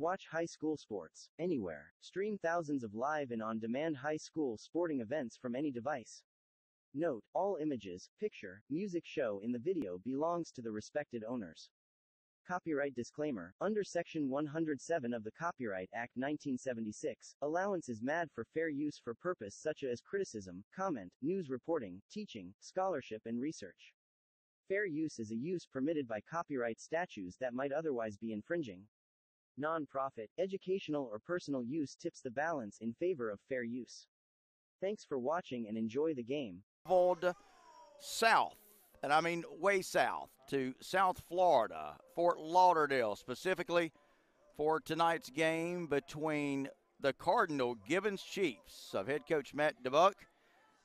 Watch high school sports, anywhere. Stream thousands of live and on-demand high school sporting events from any device. Note, all images, picture, music show in the video belongs to the respected owners. Copyright disclaimer. Under Section 107 of the Copyright Act 1976, allowance is made for fair use for purpose such as criticism, comment, news reporting, teaching, scholarship and research. Fair use is a use permitted by copyright statutes that might otherwise be infringing. Non-profit, educational or personal use tips the balance in favor of fair use. Thanks for watching and enjoy the game. Traveled south, and I mean way south, to South Florida, Fort Lauderdale, specifically for tonight's game between the Cardinal Gibbons Chiefs of head coach Matt DeBuck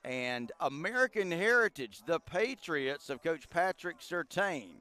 and American Heritage, the Patriots of Coach Patrick Surtain.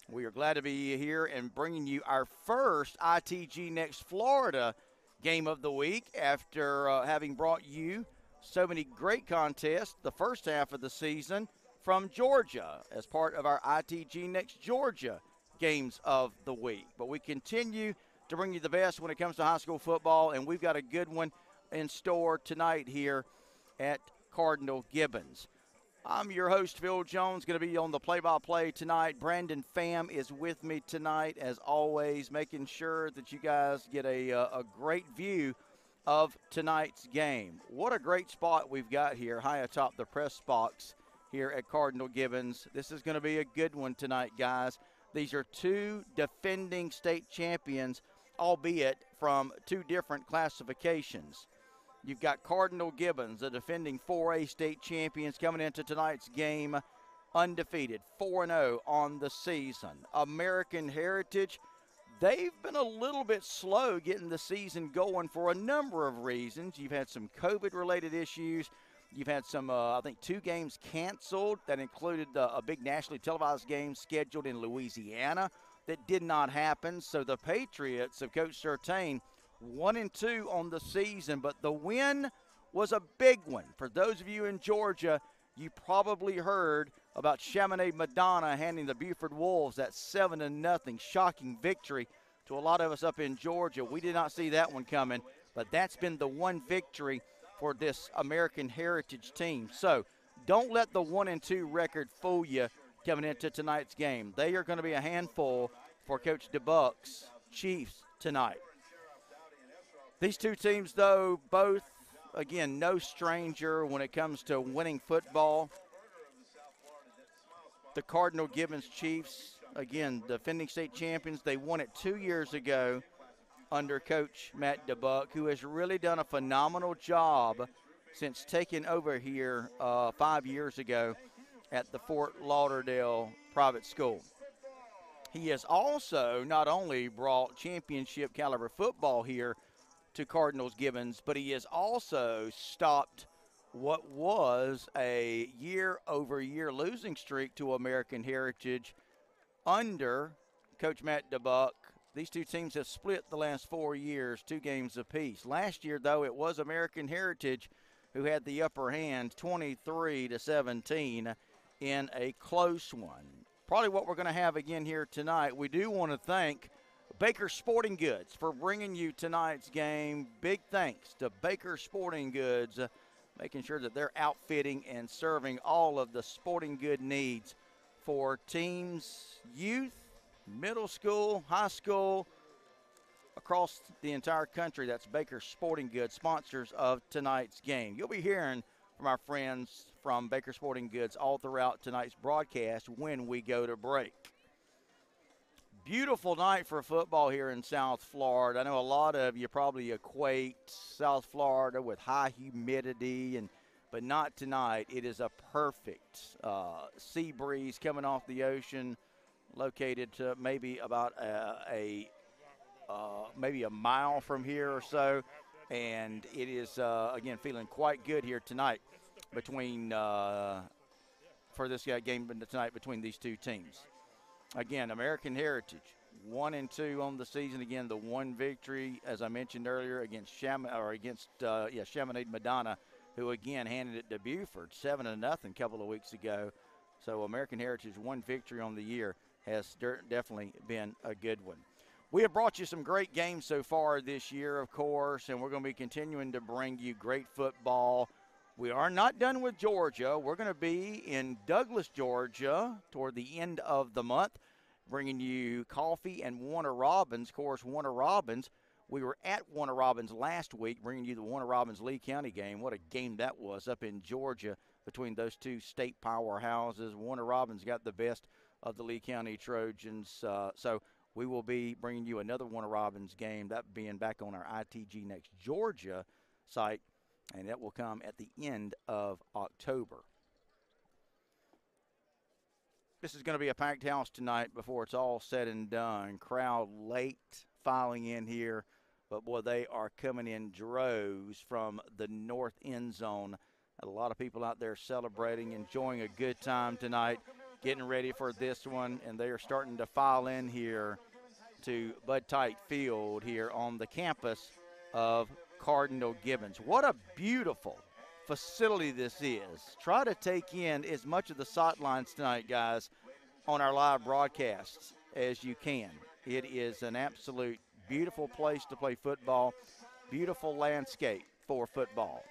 We are glad to be here and bringing you our first ITG Next Florida game of the week after having brought you so many great contests the first half of the season from Georgia as part of our ITG Next Georgia games of the week. But we continue to bring you the best when it comes to high school football, and we've got a good one in store tonight here at Cardinal Gibbons. I'm your host, Phil Jones, going to be on the play-by-play tonight. Brandon Pham is with me tonight, as always, making sure that you guys get a great view of tonight's game. What a great spot we've got here, high atop the press box here at Cardinal Gibbons. This is going to be a good one tonight, guys. These are two defending state champions, albeit from two different classifications. You've got Cardinal Gibbons, the defending 4A state champions, coming into tonight's game undefeated, 4-0 on the season. American Heritage, they've been a little bit slow getting the season going for a number of reasons. You've had some COVID-related issues. You've had some, I think, 2 games canceled. That included a big nationally televised game scheduled in Louisiana that did not happen. So the Patriots of Coach Surtain, 1-2 on the season, but the win was a big one. For those of you in Georgia, you probably heard about Chaminade Madonna handing the Buford Wolves that 7-0 shocking victory to a lot of us up in Georgia. We did not see that one coming, but that's been the one victory for this American Heritage team. So don't let the 1-2 record fool you coming into tonight's game. They are going to be a handful for Coach DeBuck's Chiefs tonight. These two teams, though, both, again, no stranger when it comes to winning football. The Cardinal Gibbons Chiefs, again, defending state champions. They won it 2 years ago under Coach Matt DeBuck, who has really done a phenomenal job since taking over here 5 years ago at the Fort Lauderdale private school. He has also not only brought championship caliber football here to Cardinals Gibbons, but he has also stopped what was a year-over-year losing streak to American Heritage under Coach Matt DeBuck. These two teams have split the last 4 years, 2 games apiece. Last year, though, it was American Heritage who had the upper hand, 23-17 in a close one. Probably what we're going to have again here tonight. We do want to thank Baker Sporting Goods for bringing you tonight's game. Big thanks to Baker Sporting Goods, making sure that they're outfitting and serving all of the sporting good needs for teams, youth, middle school, high school, across the entire country. That's Baker Sporting Goods, sponsors of tonight's game. You'll be hearing from our friends from Baker Sporting Goods all throughout tonight's broadcast when we go to break. Beautiful night for football here in South Florida. I know a lot of you probably equate South Florida with high humidity, but not tonight. It is a perfect sea breeze coming off the ocean, located to maybe about maybe a mile from here or so, and it is again feeling quite good here tonight between for this game tonight between these two teams. Again, American Heritage 1-2 on the season. Again, the one victory, as I mentioned earlier, against Chaminade Madonna, who again handed it to Buford 7-0 a couple of weeks ago. So American Heritage, one victory on the year, has definitely been a good one. We have brought you some great games so far this year, of course, and we're going to be continuing to bring you great football. We are not done with Georgia. We're going to be in Douglas, Georgia, toward the end of the month, bringing you coffee and Warner Robins. Of course, Warner Robins, we were at Warner Robins last week, bringing you the Warner Robins Lee County game. What a game that was up in Georgia between those two state powerhouses. Warner Robins got the best of the Lee County Trojans. So we will be bringing you another Warner Robins game, that being back on our ITG Next Georgia site, and that will come at the end of October. This is going to be a packed house tonight before it's all said and done. Crowd late filing in here, but boy, they are coming in droves from the north end zone. A lot of people out there celebrating, enjoying a good time tonight, getting ready for this one, and they are starting to file in here to Bud Tite Field here on the campus of Cardinal Gibbons. What a beautiful facility this is. Try to take in as much of the sightlines tonight, guys, on our live broadcasts as you can. It is an absolute beautiful place to play football, beautiful landscape for football.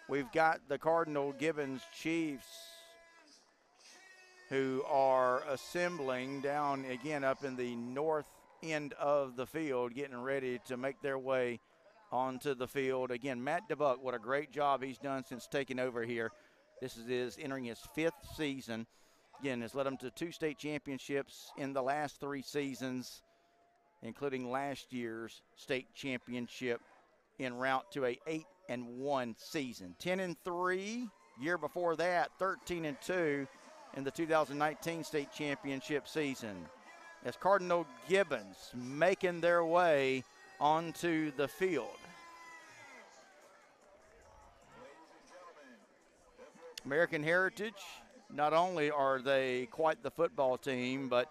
We've got the Cardinal Gibbons Chiefs who are assembling down again up in the north end of the field, getting ready to make their way onto the field. Again, Matt DeBuck, what a great job he's done since taking over here. This is entering his 5th season. Again, has led them to 2 state championships in the last 3 seasons, including last year's state championship en route to a 8-1 season. 10-3 year before that, 13-2 in the 2019 state championship season. As Cardinal Gibbons making their way onto the field. American Heritage, not only are they quite the football team, but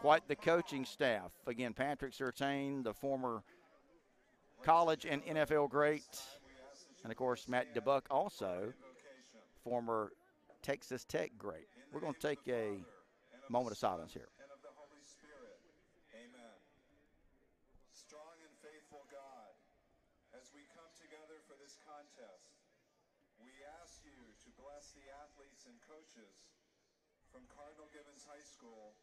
quite the coaching staff. Again, Patrick Surtain, the former college and NFL great, and of course Matt DeBuck, also former Texas Tech great. We're going to take a moment of silence here. From Cardinal Gibbons High School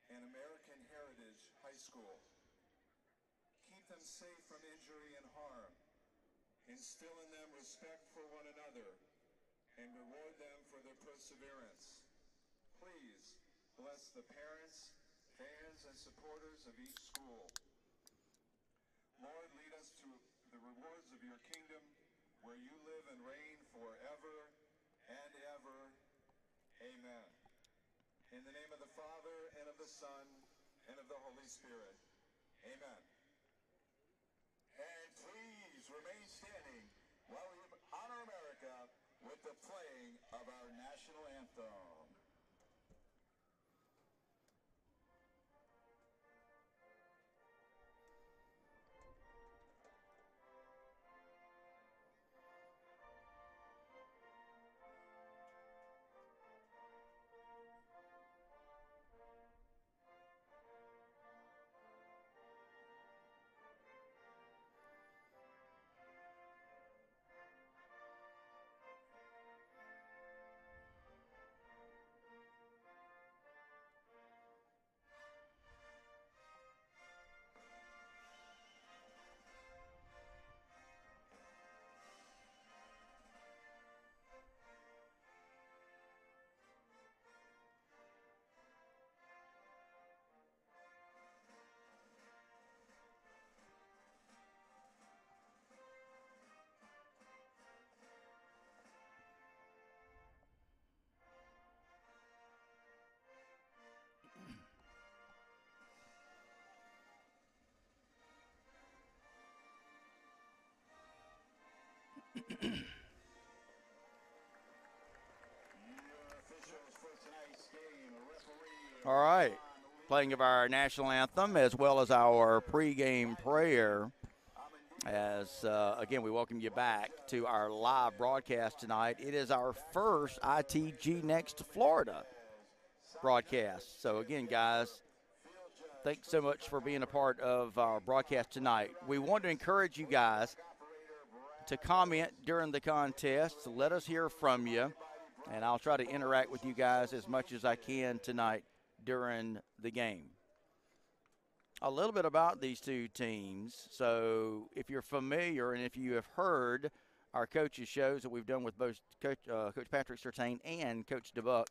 and American Heritage High School. Keep them safe from injury and harm. Instill in them respect for one another and reward them for their perseverance. Please bless the parents, fans, and supporters of each school. Lord, lead us to the rewards of your kingdom where you live and reign forever and ever. Amen. In the name of the Father, and of the Son, and of the Holy Spirit. Amen. And please remain standing while we honor America with the playing of our national anthem. All right, playing of our national anthem as well as our pregame prayer. As, again, we welcome you back to our live broadcast tonight. It is our first ITG Next Florida broadcast. So again, guys, thanks so much for being a part of our broadcast tonight. We want to encourage you guys to comment during the contest. Let us hear from you, and I'll try to interact with you guys as much as I can tonight during the game. A little bit about these two teams. So if you're familiar and if you have heard our coaches' shows that we've done with both Coach Patrick Surtain and Coach DeBuck,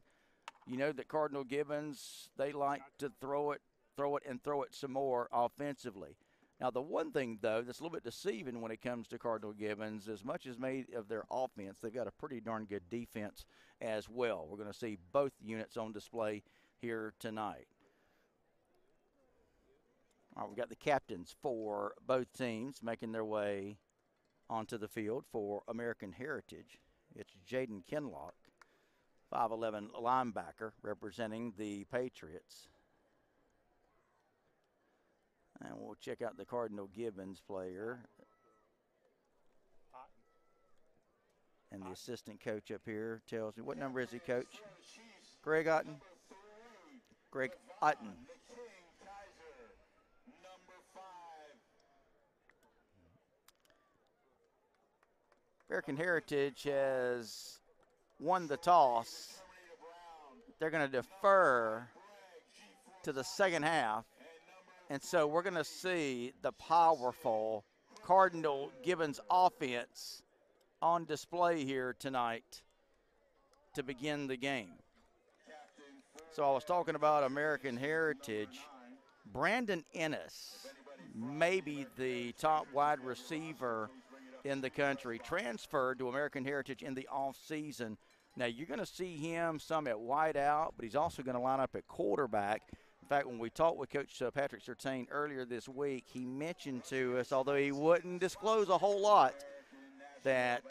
you know that Cardinal Gibbons, they like to throw it, and throw it some more offensively. Now, the one thing, though, that's a little bit deceiving when it comes to Cardinal Gibbons, as much as made of their offense, they've got a pretty darn good defense as well. We're going to see both units on display here tonight. All right, we've got the captains for both teams making their way onto the field. For American Heritage, it's Jaden Kinlock, 5'11" linebacker representing the Patriots. And we'll check out the Cardinal Gibbons player. And the assistant coach up here tells me, what number is he, Coach? Greg Otten? Greg Otten. American Heritage has won the toss. They're going to defer to the second half. And so we're going to see the powerful Cardinal Gibbons offense on display here tonight to begin the game. So I was talking about American Heritage. Brandon Ennis, maybe the top wide receiver in the country, transferred to American Heritage in the offseason. Now, you're going to see him some at wide out, but he's also going to line up at quarterback. In fact, when we talked with Coach Patrick Surtain earlier this week, he mentioned to us, although he wouldn't disclose a whole lot, that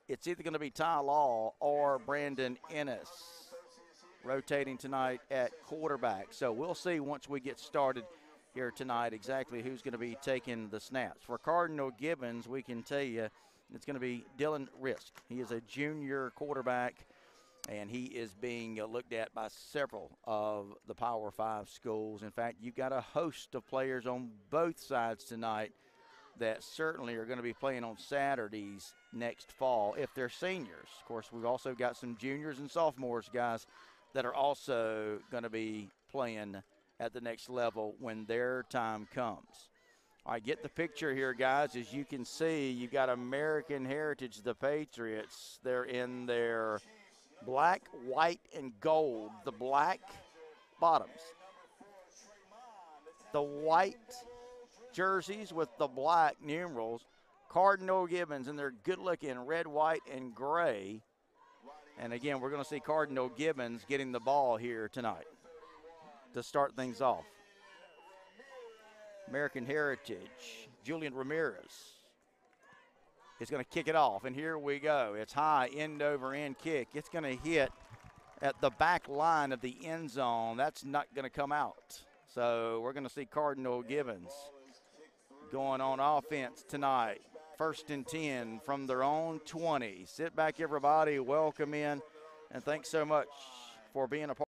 it's either going to be Ty Law or Brandon Ennis rotating tonight at quarterback. So we'll see once we get started here tonight exactly who's going to be taking the snaps. For Cardinal Gibbons, we can tell you it's going to be Dylan Risk. He is a junior quarterback, and he is being looked at by several of the Power 5 schools. In fact, you've got a host of players on both sides tonight that certainly are going to be playing on Saturdays next fall if they're seniors. Of course, we've also got some juniors and sophomores, guys, that are also going to be playing at the next level when their time comes. All right, get the picture here, guys. As you can see, you've got American Heritage, the Patriots. They're in their black, white, and gold, the black bottoms. The white jerseys with the black numerals. Cardinal Gibbons in their good-looking red, white, and gray. And, again, we're going to see Cardinal Gibbons getting the ball here tonight to start things off. American Heritage, Julian Ramirez is going to kick it off, and here we go. It's high, end-over-end kick. It's going to hit at the back line of the end zone. That's not going to come out. So we're going to see Cardinal Gibbons going on offense tonight. 1st and 10 from their own 20. Sit back, everybody. Welcome in, and thanks so much for being a part.